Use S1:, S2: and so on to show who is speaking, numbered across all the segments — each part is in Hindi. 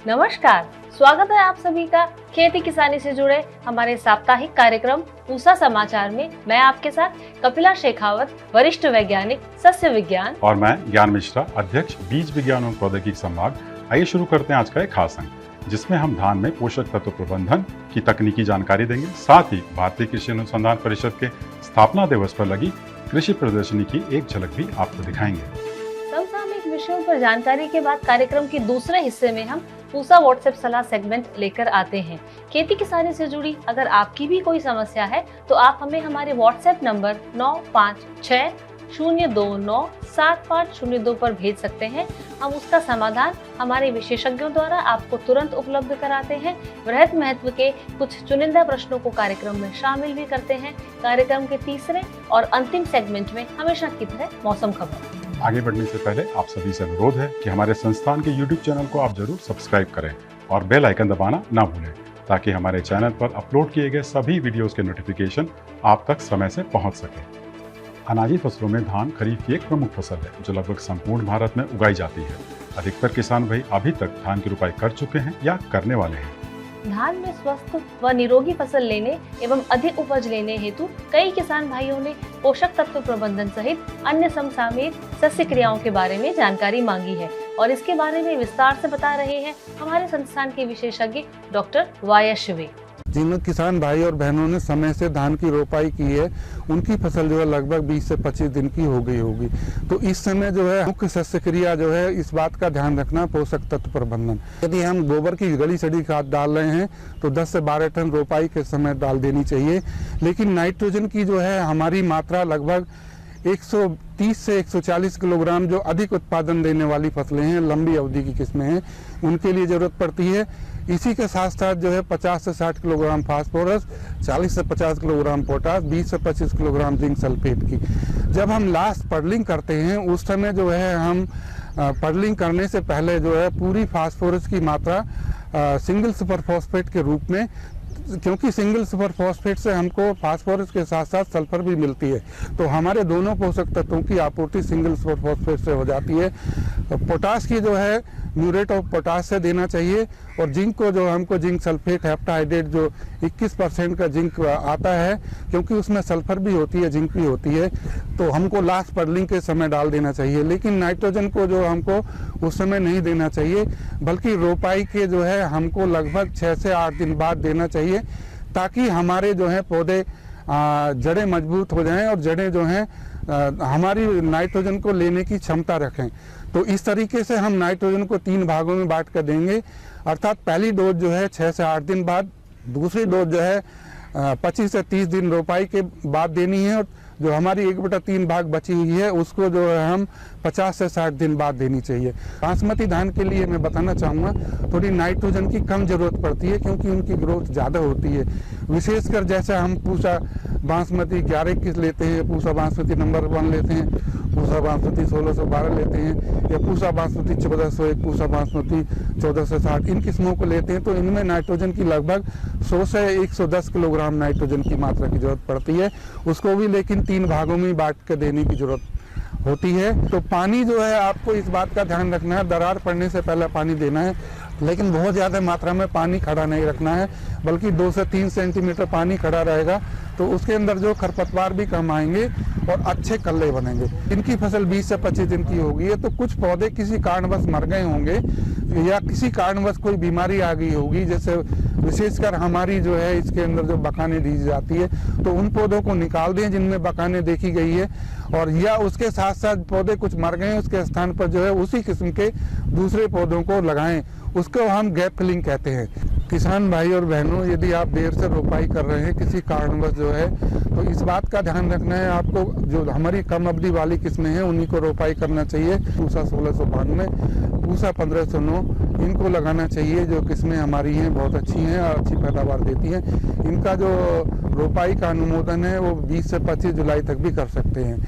S1: नमस्कार, स्वागत है आप सभी का खेती किसानी से जुड़े हमारे साप्ताहिक कार्यक्रम पूसा समाचार में। मैं आपके साथ कपिला शेखावत, वरिष्ठ वैज्ञानिक सस्य विज्ञान,
S2: और मैं ज्ञान मिश्रा, अध्यक्ष बीज विज्ञान एवं प्रौद्योगिकी संभाग। आइए शुरू करते हैं आज का एक खास अंक, जिसमें हम धान में पोषक तत्व प्रबंधन की तकनीकी जानकारी देंगे। साथ ही भारतीय कृषि अनुसंधान परिषद के स्थापना दिवस पर लगी कृषि प्रदर्शनी की एक झलक भी आपको दिखाएंगे।
S1: समसामयिक विषयों पर जानकारी के बाद कार्यक्रम के दूसरे हिस्से में हम पूसा व्हाट्सएप सलाह सेगमेंट लेकर आते हैं। खेती किसानी से जुड़ी अगर आपकी भी कोई समस्या है तो आप हमें हमारे व्हाट्सएप नंबर 9560297502 पर भेज सकते हैं। हम उसका समाधान हमारे विशेषज्ञों द्वारा आपको तुरंत उपलब्ध कराते हैं। वृहद महत्व के कुछ चुनिंदा प्रश्नों को कार्यक्रम में शामिल भी करते हैं। कार्यक्रम के तीसरे और अंतिम सेगमेंट में हमेशा की तरह मौसम खबर।
S2: आगे बढ़ने से पहले आप सभी से अनुरोध है कि हमारे संस्थान के YouTube चैनल को आप जरूर सब्सक्राइब करें और बेल आइकन दबाना ना भूलें, ताकि हमारे चैनल पर अपलोड किए गए सभी वीडियोस के नोटिफिकेशन आप तक समय से पहुंच सके। अनाजी फसलों में धान खरीफ की एक प्रमुख फसल है, जो लगभग संपूर्ण भारत में उगाई जाती है। अधिकतर किसान भाई अभी तक धान की रुपाई कर चुके हैं या करने वाले हैं।
S1: धान में स्वस्थ व निरोगी फसल लेने एवं अधिक उपज लेने हेतु कई किसान भाइयों ने पोषक तत्व प्रबंधन सहित अन्य समसामयिक सस्य क्रियाओं के बारे में जानकारी मांगी है, और इसके बारे में विस्तार से बता रहे हैं हमारे संस्थान के विशेषज्ञ डॉक्टर वायश वे।
S3: जिन किसान भाई और बहनों ने समय से धान की रोपाई की है, उनकी फसल जो है लगभग 20 से 25 दिन की हो गई होगी। तो इस समय जो है मुख्य शस्य क्रिया जो है, इस बात का ध्यान रखना पोषक तत्व प्रबंधन। यदि हम गोबर की गली सड़ी खाद डाल रहे हैं तो 10 से 12 टन रोपाई के समय डाल देनी चाहिए। लेकिन नाइट्रोजन की जो है हमारी मात्रा लगभग 130 से 140 किलोग्राम, जो अधिक उत्पादन देने वाली फसलें हैं, लंबी अवधि की किस्में हैं, उनके लिए जरूरत पड़ती है। इसी के साथ साथ जो है 50 से 60 किलोग्राम फास्फोरस, 40 से 50 किलोग्राम पोटास, 20 से 25 किलोग्राम जिंक सल्फेट की। जब हम लास्ट पर्लिंग करते हैं उस समय जो है हम पर्लिंग करने से पहले जो है पूरी फास्फोरस की मात्रा सिंगल सुपर फॉस्फेट के रूप में, क्योंकि सिंगल सुपर फॉस्फेट से हमको फास्फोरस के साथ साथ सल्फर भी मिलती है, तो हमारे दोनों पोषक तत्वों की आपूर्ति सिंगल सुपर फॉस्फेट से हो जाती है। पोटास की जो है म्यूरेट ऑफ पोटास से देना चाहिए, और जिंक को जो हमको जिंक सल्फेट हेप्टाहाइड्रेट जो 21% का जिंक आता है, क्योंकि उसमें सल्फर भी होती है, जिंक भी होती है, तो हमको लास्ट पर्लिंग के समय डाल देना चाहिए। लेकिन नाइट्रोजन को जो हमको उस समय नहीं देना चाहिए, बल्कि रोपाई के जो है हमको लगभग 6 से 8 दिन बाद देना चाहिए, ताकि हमारे जो है पौधे जड़ें मजबूत हो जाएं और जड़ें जो हैं हमारी नाइट्रोजन को लेने की क्षमता रखें। तो इस तरीके से हम नाइट्रोजन को 3 भागों में बांट कर देंगे, अर्थात पहली डोज जो है 6 से 8 दिन बाद, दूसरी डोज जो है 25 से 30 दिन रोपाई के बाद देनी है, और जो हमारी 1/3 भाग बची हुई है उसको जो है हम 50 से 60 दिन बाद देनी चाहिए। बासमती धान के लिए मैं बताना चाहूँगा, थोड़ी नाइट्रोजन की कम जरूरत पड़ती है, क्योंकि उनकी ग्रोथ ज़्यादा होती है। विशेषकर जैसे हम पूसा बासमती 11 किस लेते हैं, पूसा बासमती नंबर 1 लेते हैं, पूसा बासमती 1612 लेते हैं, या पूसा बासमती 1401, पूसा बासमती 1460, इन किस्मों को लेते हैं, तो इनमें नाइट्रोजन की लगभग 100 से 110 किलोग्राम नाइट्रोजन की मात्रा की जरूरत पड़ती है। उसको भी लेकिन 3 भागों में बांट कर देने की जरूरत होती है। तो पानी जो है आपको इस बात का ध्यान रखना है, दरार पड़ने से पहले पानी देना है, लेकिन बहुत ज़्यादा मात्रा में पानी खड़ा नहीं रखना है, बल्कि 2 से 3 सेंटीमीटर पानी खड़ा रहेगा, तो उसके अंदर जो खरपतवार भी कम आएंगे और अच्छे कल्ले बनेंगे। इनकी फसल 20 से 25 दिन की होगी है, तो कुछ पौधे किसी कारणवश मर गए होंगे या किसी कारणवश कोई बीमारी आ गई होगी, जैसे विशेषकर हमारी जो है इसके अंदर जो बकाने दी जाती है, तो उन पौधों को निकाल दें जिनमें बकाने देखी गई है, और या उसके साथ साथ पौधे कुछ मर गए हैं उसके स्थान पर जो है उसी किस्म के दूसरे पौधों को लगाएं, उसको हम गैप फिलिंग कहते हैं। किसान भाई और बहनों, यदि आप देर से रोपाई कर रहे हैं किसी कारणवश जो है, तो इस बात का ध्यान रखना है आपको, जो हमारी कम अवधि वाली किस्में हैं उन्हीं को रोपाई करना चाहिए। पूसा 1692, पूसा 1509, इनको लगाना चाहिए। जो किस्में हमारी हैं बहुत अच्छी हैं और अच्छी पैदावार देती हैं। इनका जो रोपाई का अनुमोदन है वो 20 से 25 जुलाई तक भी कर सकते हैं।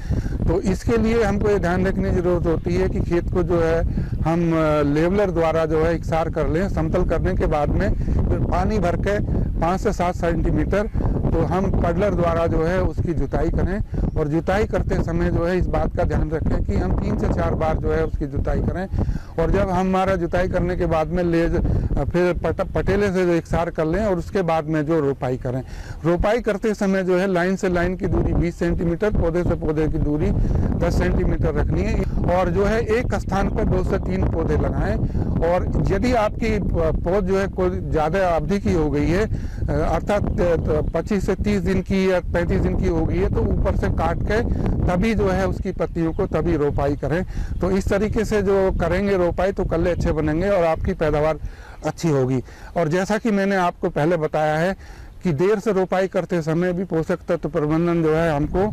S3: तो इसके लिए हमको ये ध्यान रखने की जरूरत होती है कि खेत को जो है हम लेवलर द्वारा जो है इकसार कर लें। समतल करने के बाद में फिर पानी भर के 5 से 7 सेंटीमीटर तो हम पडलर द्वारा जो है उसकी जुताई करें, और जुताई करते समय जो है इस बात का ध्यान रखें कि हम 3 से 4 बार जो है उसकी जुताई करें। और जब हमारा जुताई करने के बाद में लेज फिर पटेले से जो एकसार कर लें और उसके बाद में जो रोपाई करें। रोपाई करते समय जो है लाइन से लाइन की दूरी 20 सेंटीमीटर, पौधे से पौधे की दूरी 10 सेंटीमीटर रखनी है, और जो है एक स्थान पर 2 से 3 पौधे लगाएं। और यदि आपकी पौध जो है कोई ज़्यादा अवधि की हो गई है, अर्थात 25 से 30 दिन की या 35 दिन की हो गई है, तो ऊपर से काट के तभी जो है उसकी पत्तियों को तभी रोपाई करें। तो इस तरीके से जो करेंगे रोपाई तो कल्ले अच्छे बनेंगे और आपकी पैदावार अच्छी होगी। और जैसा कि मैंने आपको पहले बताया है कि देर से रोपाई करते समय भी पोषक तत्व प्रबंधन जो है हमको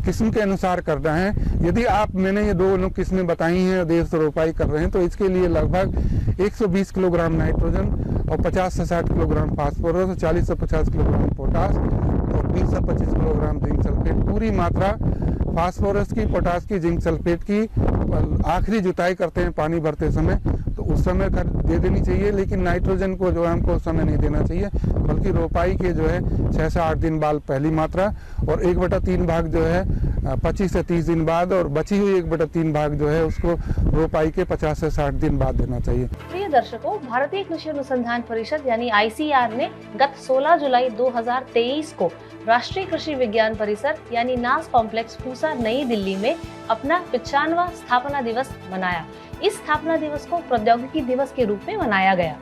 S3: किस्म के अनुसार करना है। यदि मैंने ये दोनों किस्में बताई हैं, देर से रोपाई कर रहे हैं, तो इसके लिए लगभग 120 किलोग्राम नाइट्रोजन और 50 से 60 किलोग्राम फास्फोरस, 40 से 50 किलोग्राम पोटास और 20 से 25 किलोग्राम जिंक सल्फेट, पूरी मात्रा फास्फोरस की, पोटास की, जिंक सल्फेट की आखिरी जुताई करते हैं पानी भरते समय, तो उस समय दे देनी चाहिए। लेकिन नाइट्रोजन को जो है हमको उस समय नहीं देना चाहिए, बल्कि रोपाई के जो है 6 से 8 दिन बाद पहली मात्रा, और 1/3 भाग जो है 25 से 30 दिन बाद, और बची हुई 1/3 भाग जो है उसको रोपाई के 50 से 60 दिन बाद देना चाहिए।
S1: प्रिय दर्शकों, भारतीय कृषि अनुसंधान परिषद यानी ICAR ने गत 16 जुलाई 2023 को राष्ट्रीय कृषि विज्ञान परिसर यानी नास कॉम्प्लेक्स पूसा नई दिल्ली में अपना 95वां स्थापना दिवस मनाया। इस स्थापना दिवस को प्रौद्योगिकी दिवस के रूप में मनाया गया।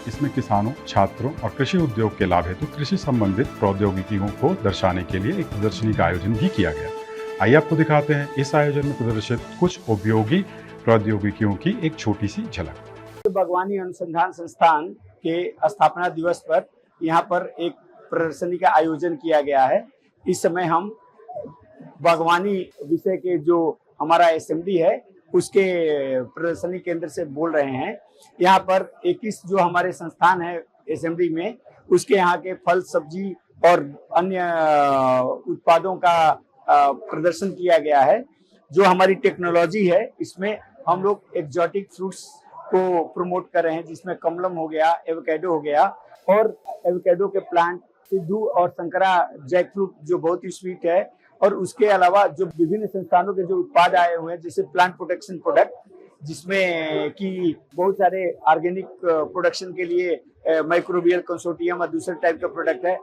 S2: इसमें किसानों, छात्रों और कृषि उद्योग के लाभ हेतु कृषि संबंधित प्रौद्योगिकियों को दर्शाने के लिए एक प्रदर्शनी का आयोजन भी किया गया। आइए आपको दिखाते हैं इस आयोजन में प्रदर्शित कुछ उपयोगी प्रौद्योगिकियों की एक छोटी सी झलक।
S4: बागवानी अनुसंधान संस्थान के स्थापना दिवस पर यहाँ पर एक प्रदर्शनी का आयोजन किया गया है। इस समय हम बागवानी विषय के जो हमारा असेंबली है उसके प्रदर्शनी केंद्र से बोल रहे हैं। यहाँ पर 21 जो हमारे संस्थान है असेंबली में, उसके यहाँ के फल, सब्जी और अन्य उत्पादों का प्रदर्शन किया गया है। जो हमारी टेक्नोलॉजी है इसमें हम लोग एक्जोटिक फ्रूट्स को प्रमोट कर रहे हैं, जिसमें कमलम हो गया, एवोकेडो हो गया, और एवोकेडो के प्लांट सिद्धू और संकरा जैक फ्रूट जो बहुत ही स्वीट है, और उसके अलावा जो विभिन्न संस्थानों के जो उत्पाद आए हुए हैं, जैसे प्लांट प्रोटेक्शन प्रोडक्ट, जिसमें कि बहुत सारे ऑर्गेनिक प्रोडक्शन के लिए माइक्रोबियल कंसोर्टियम और दूसरे टाइप का प्रोडक्ट है।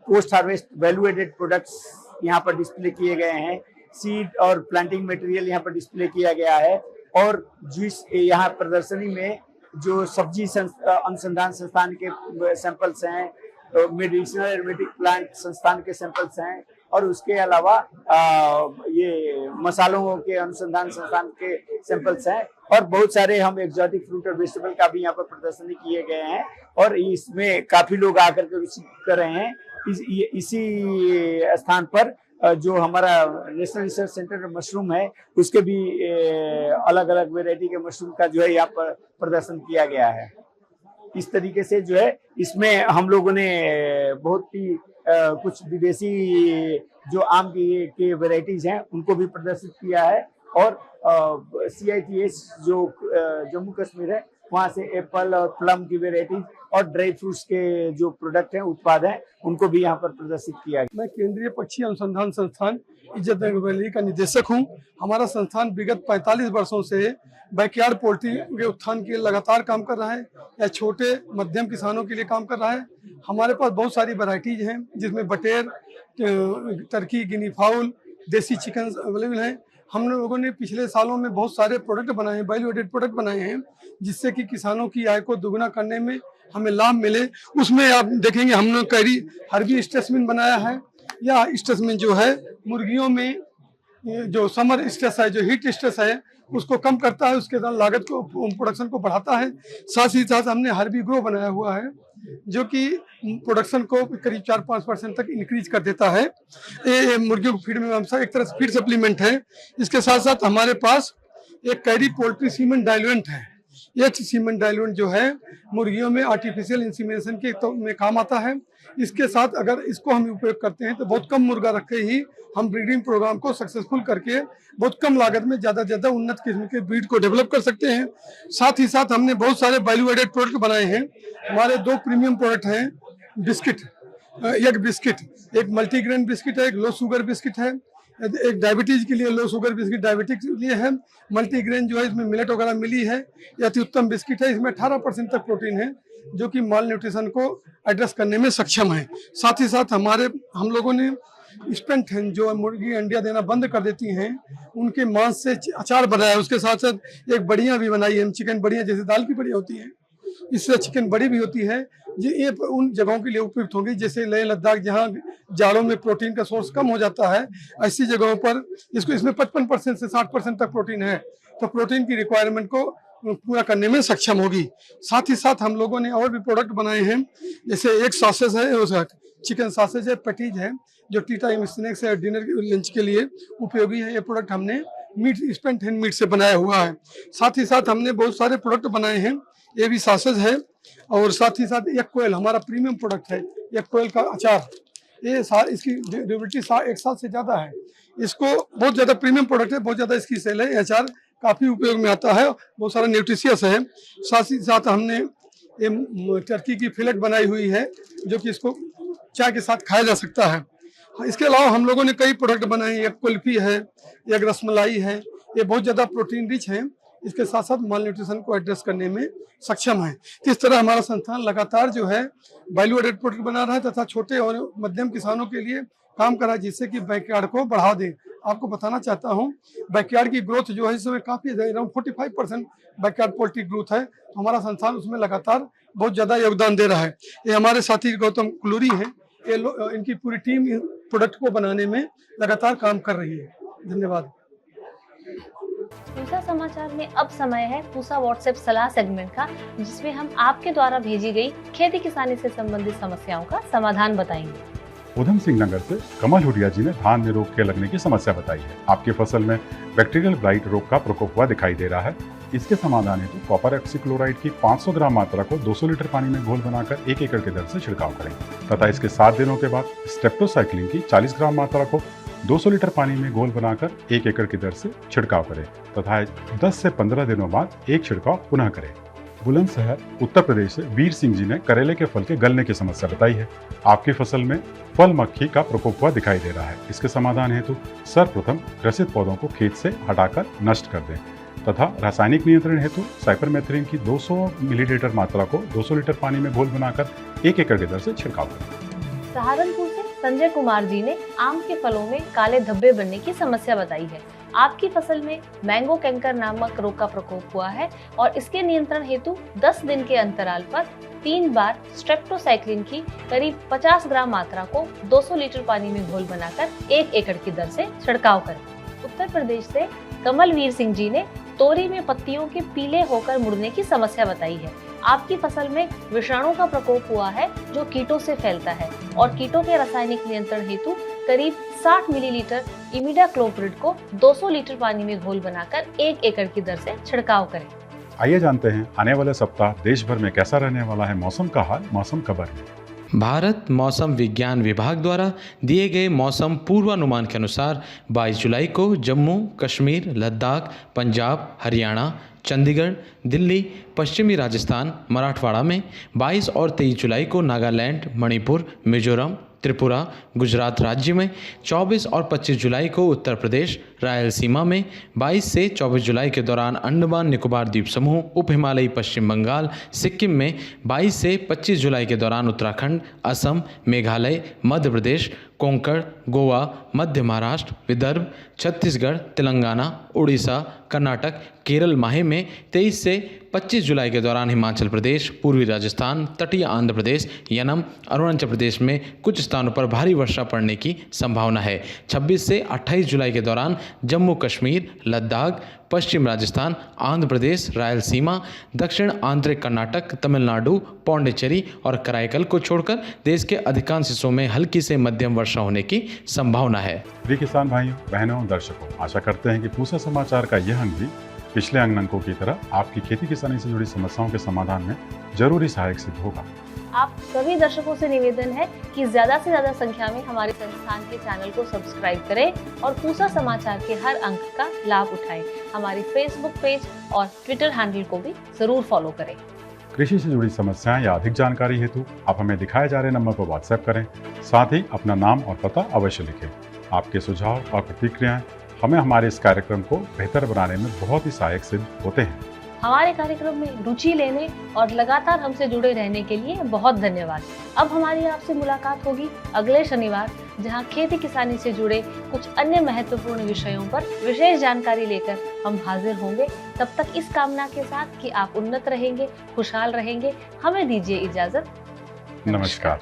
S4: Post harvest value added products यहाँ पर डिस्प्ले किए गए हैं। सीड और प्लांटिंग मटेरियल यहाँ पर डिस्प्ले किया गया है। और जिस यहाँ प्रदर्शनी में जो सब्जी अनुसंधान संस्थान के सैंपल्स हैं, मेडिसिनल एरोमेटिक प्लांट संस्थान के सैंपल्स हैं, और उसके अलावा ये मसालों के अनुसंधान संस्थान के सैंपल्स हैं, और बहुत सारे हम एक्जोटिक फ्रूट और वेजिटेबल का भी यहाँ पर प्रदर्शनी किए गए हैं। और इसमें काफी लोग आकर के विजिट कर रहे हैं। इसी स्थान पर जो हमारा नेशनल रिसर्च सेंटर मशरूम है, उसके भी अलग अलग वेराइटी के मशरूम का जो है यहाँ पर प्रदर्शन किया गया है। इस तरीके से जो है इसमें हम लोगों ने बहुत ही कुछ विदेशी जो आम के वेराइटीज हैं उनको भी प्रदर्शित किया है। और CITS जो जम्मू कश्मीर है, वहाँ से एप्पल और प्लम की वेराइटीज और ड्राई फ्रूट्स के जो प्रोडक्ट हैं, उत्पाद हैं, उनको भी यहाँ पर प्रदर्शित किया गया।
S5: मैं केंद्रीय पक्षी अनुसंधान संस्थान इज्जतनगर वैली का निदेशक हूँ। हमारा संस्थान विगत 45 वर्षों से बैकयार्ड पोल्ट्री के उत्थान के लिए लगातार काम कर रहा है, या छोटे मध्यम किसानों के लिए काम कर रहा है। हमारे पास बहुत सारी वैरायटीज हैं, जिसमें बटेर, टर्की, गिनी फाउल, देसी चिकन अवेलेबल हैं। हम लोगों ने पिछले सालों में बहुत सारे प्रोडक्ट बनाए हैं, वैल्यू एडेड प्रोडक्ट बनाए हैं, जिससे कि किसानों की आय को दोगुना करने में हमें लाभ मिले। उसमें आप देखेंगे हमने कैरी हर्बी स्ट्रेसमिन बनाया है। या स्ट्रेसमिन जो है मुर्गियों में जो समर स्ट्रेस है, जो हीट स्ट्रेस है, उसको कम करता है, उसके साथ लागत को, प्रोडक्शन को बढ़ाता है। साथ ही साथ हमने हर्बी ग्रो बनाया हुआ है, जो कि प्रोडक्शन को करीब 4-5% तक इंक्रीज कर देता है। ये मुर्गियों को फीड में एक तरह से फीड सप्लीमेंट है। इसके साथ साथ हमारे पास एक कैरी पोल्ट्री सीमेंट डाइल्यूएंट है। ये सीमेंट डाइल्यूएंट जो है मुर्गियों में आर्टिफिशियल इंसीमिनेशन के में काम आता है। इसके साथ अगर इसको हम उपयोग करते हैं तो बहुत कम मुर्गा रख के ही हम ब्रीडिंग प्रोग्राम को सक्सेसफुल करके बहुत कम लागत में ज़्यादा से ज़्यादा उन्नत किस्म के ब्रीड को डेवलप कर सकते हैं। साथ ही साथ हमने बहुत सारे वैल्यू एडेड प्रोडक्ट बनाए हैं। हमारे 2 प्रीमियम प्रोडक्ट हैं। बिस्किट एक बिस्किट, एक मल्टीग्रेन बिस्किट है, एक लो शुगर बिस्किट है, एक डायबिटीज के लिए लो शुगर बिस्किट डायबिटिक के लिए है। मल्टीग्रेन जो है इसमें मिलेट वगैरह मिली है, ये अति उत्तम बिस्किट है। इसमें 18% तक प्रोटीन है जो कि माल न्यूट्रिशन को एड्रेस करने में सक्षम है। साथ ही साथ हम लोगों ने स्पेंट है जो मुर्गी अंडा देना बंद कर देती हैं, उनके मांस से अचार बनाया। उसके साथ साथ एक बढ़िया भी बनाई है, चिकन बढ़िया, जैसे दाल की बढ़िया होती है, इससे चिकन बड़ी भी होती है। ये उन जगहों के लिए उपयुक्त होगी जैसे लेह लद्दाख, जहाँ जाड़ों में प्रोटीन का सोर्स कम हो जाता है। ऐसी जगहों पर इसमें 55% से 60% तक प्रोटीन है, तो प्रोटीन की रिक्वायरमेंट को पूरा करने में सक्षम होगी। साथ ही साथ हम लोगों ने और भी प्रोडक्ट बनाए हैं, जैसे एक सॉसेज है, चिकन सॉसेज है, पैटीज है, जो टी टाइम स्नैक्स है, डिनर लंच के लिए उपयोगी है। ये प्रोडक्ट हमने मीट स्पेंट हैंड मीट से बनाया हुआ है। साथ ही साथ हमने बहुत सारे प्रोडक्ट बनाए हैं, ये भी सॉसेज है। और साथ ही साथ एक कोयल हमारा प्रीमियम प्रोडक्ट है, एक कोयल का अचार, ये इसकी ड्यूरेबिलिटी 1 साल से ज़्यादा है। इसको बहुत ज़्यादा प्रीमियम प्रोडक्ट है, बहुत ज़्यादा इसकी सेल है। अचार काफ़ी उपयोग में आता है, बहुत सारा न्यूट्रिशियस है। साथ ही साथ हमने ये टर्की की फिलेट बनाई हुई है, जो कि इसको चाय के साथ खाया जा सकता है। इसके अलावा हम लोगों ने कई प्रोडक्ट बनाए हैं, एक कुल्फी है, एक रसमलाई है, ये बहुत ज़्यादा प्रोटीन रिच है। इसके साथ साथ माल न्यूट्रिशन को एड्रेस करने में सक्षम है। इस तरह हमारा संस्थान लगातार जो है वैल्यू एडेड प्रोडक्ट बना रहा है तथा छोटे और मध्यम किसानों के लिए काम कर रहा है, जिससे कि बैकयार्ड को बढ़ा दे। आपको बताना चाहता हूं, बैकयार्ड की ग्रोथ जो है इस समय काफ़ी अराउंड 45% बैकयार्ड पोल्ट्री ग्रोथ है। तो हमारा संस्थान उसमें लगातार बहुत ज़्यादा योगदान दे रहा है। ये हमारे साथी गौतम कुलूरी हैं, ये इनकी पूरी टीम प्रोडक्ट को बनाने में लगातार काम कर रही है। धन्यवाद।
S1: पूसा समाचार में अब समय है पूसा व्हाट्सएप सलाह सेगमेंट का, जिसमें हम आपके द्वारा भेजी गई खेती किसानी से संबंधित समस्याओं का समाधान बताएंगे।
S2: उधम सिंह नगर से कमल हुडिया जी ने धान में रोग के लगने की समस्या बताई है। आपकी फसल में बैक्टीरियल ब्लाइट रोग का प्रकोप हुआ दिखाई दे रहा है। इसके समाधान हेतु कॉपर ऑक्सीक्लोराइड की 500 ग्राम मात्रा को 200 लीटर पानी में घोल बनाकर 1 एकड़ की दर से छिड़काव करें तथा इसके 7 दिनों के बाद स्टेप्टोसाइक्लिन की 40 ग्राम मात्रा को 200 लीटर पानी में घोल बनाकर 1 एकड़ की दर से छिड़काव करें तथा 10 से 15 दिनों बाद एक छिड़काव पुनः करें। बुलंदशहर उत्तर प्रदेश से वीर सिंह जी ने करेले के फल के गलने की समस्या बताई है। आपकी फसल में फल मक्खी का प्रकोप हुआ दिखाई दे रहा है। इसके समाधान हेतु सर्वप्रथम ग्रसित पौधों को खेत से हटाकर नष्ट कर दें तथा रासायनिक नियंत्रण हेतु साइपरमेथ्रिन की 200 मिलीलीटर मात्रा को 200 लीटर पानी में घोल बनाकर 1 एकड़ की दर से छिड़काव करें।
S1: सहारनपुर से संजय कुमार जी ने आम के फलों में काले धब्बे बनने की समस्या बताई है। आपकी फसल में मैंगो कैंकर नामक रोग का प्रकोप हुआ है और इसके नियंत्रण हेतु 10 दिन के अंतराल पर 3 बार स्ट्रेप्टोसाइक्लिन की करीब 50 ग्राम मात्रा को 200 लीटर पानी में घोल बनाकर 1 एकड़ की दर से छिड़काव करें। उत्तर प्रदेश से कमलवीर सिंह जी ने तोरी में पत्तियों के पीले होकर मुड़ने की समस्या बताई है। आपकी फसल में विषाणु का प्रकोप हुआ है जो कीटों से फैलता है और कीटों के रासायनिक नियंत्रण हेतु करीब 60 मिलीलीटर इमिडाक्लोप्रिड को 200 लीटर पानी में घोल बनाकर 1 एकड़ की दर से छिड़काव करें।
S2: आइए जानते हैं आने वाले सप्ताह देश भर में कैसा रहने वाला है मौसम का हाल मौसम खबर में।
S6: भारत मौसम विज्ञान विभाग द्वारा दिए गए मौसम पूर्वानुमान के अनुसार 22 जुलाई को जम्मू कश्मीर, लद्दाख, पंजाब, हरियाणा, चंडीगढ़, दिल्ली, पश्चिमी राजस्थान, मराठवाड़ा में, 22 और 23 जुलाई को नागालैंड, मणिपुर, मिजोरम, त्रिपुरा, गुजरात राज्य में, 24 और 25 जुलाई को उत्तर प्रदेश, रायलसीमा में, 22 से 24 जुलाई के दौरान अंडमान निकोबार द्वीप समूह, उप हिमालयी पश्चिम बंगाल, सिक्किम में, 22 से 25 जुलाई के दौरान उत्तराखंड, असम, मेघालय, मध्य प्रदेश, कोंकण, गोवा, मध्य महाराष्ट्र, विदर्भ, छत्तीसगढ़, तेलंगाना, उड़ीसा, कर्नाटक, केरल माहे में, 23 से 25 जुलाई के दौरान हिमाचल प्रदेश, पूर्वी राजस्थान, तटीय आंध्र प्रदेश, यनम, अरुणाचल प्रदेश में कुछ स्थानों पर भारी वर्षा पड़ने की संभावना है। 26 से 28 जुलाई के दौरान जम्मू कश्मीर, लद्दाख, पश्चिम राजस्थान, आंध्र प्रदेश, रायलसीमा, दक्षिण आंतरिक कर्नाटक, तमिलनाडु, पौंडीचेरी और कराईकल को छोड़कर देश के अधिकांश हिस्सों में हल्की से मध्यम वर्षा होने की संभावना है।
S2: प्रिय किसान भाइयों, बहनों, दर्शकों, आशा करते हैं कि पूसा समाचार का यह अंक भी पिछले अंकों की तरह आपकी खेती किसानी से जुड़ी समस्याओं के समाधान में जरूरी सहायक सिद्ध होगा।
S1: आप सभी दर्शकों से निवेदन है कि ज्यादा से ज्यादा संख्या में हमारे संस्थान के चैनल को सब्सक्राइब करें और पूसा समाचार के हर अंक का लाभ उठाएं। हमारी फेसबुक पेज और ट्विटर हैंडल को भी जरूर फॉलो करें।
S2: कृषि से जुड़ी समस्याएं या अधिक जानकारी हेतु आप हमें दिखाए जा रहे नंबर पर व्हाट्सएप करें। साथ ही अपना नाम और पता अवश्य लिखें। आपके सुझाव और प्रतिक्रियाएं हमें हमारे इस कार्यक्रम को बेहतर बनाने में बहुत ही सहायक सिद्ध होते हैं।
S1: हमारे कार्यक्रम में रुचि लेने और लगातार हमसे जुड़े रहने के लिए बहुत धन्यवाद। अब हमारी आपसे मुलाकात होगी अगले शनिवार, जहां खेती किसानी से जुड़े कुछ अन्य महत्वपूर्ण विषयों पर विशेष जानकारी लेकर हम हाजिर होंगे। तब तक इस कामना के साथ कि आप उन्नत रहेंगे, खुशहाल रहेंगे, हमें दीजिए इजाजत।
S2: नमस्कार।